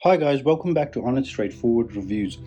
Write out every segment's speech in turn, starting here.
Hi guys, welcome back to Honest Straightforward Reviews.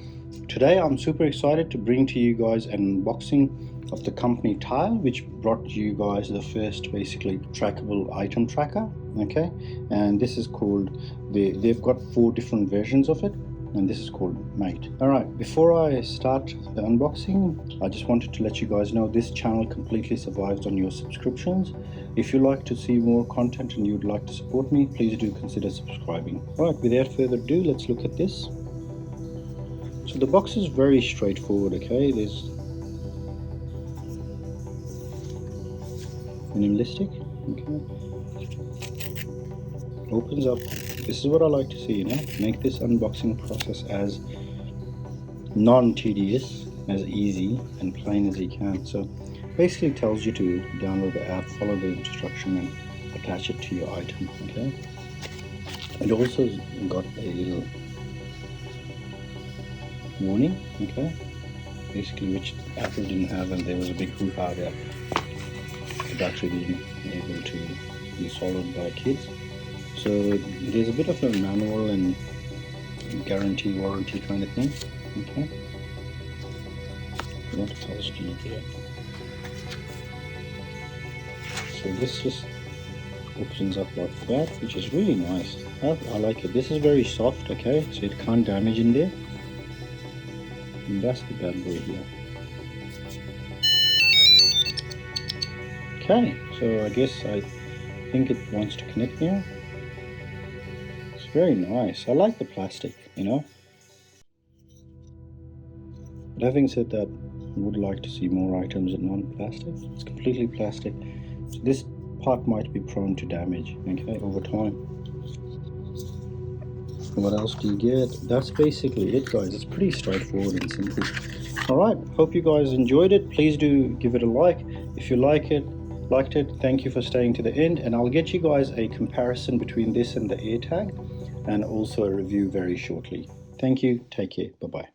Today I'm super excited to bring to you guys an unboxing of the company Tile, which brought you guys the first basically trackable item tracker. Okay, and this is called they've got 4 different versions of it, and this is called Mate. Alright, before I start the unboxing, I just wanted to let you guys know this channel completely survives on your subscriptions. If you like to see more content and you'd like to support me, please do consider subscribing. Alright, without further ado, let's look at this. So the box is very straightforward, okay? There's minimalistic, okay? Opens up. This is what I like to see, make this unboxing process as non-tedious, as easy and plain as you can. So basically tells you to download the app, follow the instruction and attach it to your item, okay? It also got a little warning, okay, basically, which Apple didn't have, and there was a big hoo-ha about the battery being able to be swallowed by kids. So there's a bit of a manual and guarantee warranty kind of thing, okay. What else do you get? So this just opens up like that, which is really nice. I like it. This is very soft, okay, so it can't damage in there. And that's the bad boy here. Okay, so I guess I think it wants to connect now. It's very nice. I like the plastic, But having said that, I would like to see more items in non-plastic. It's completely plastic. So this part might be prone to damage, okay, over time. What else do you get? That's basically it, guys. It's pretty straightforward and simple. Alright, hope you guys enjoyed it. Please do give it a like. If you liked it, thank you for staying to the end, and I'll get you guys a comparison between this and the AirTag, and also a review very shortly. Thank you. Take care. Bye-bye.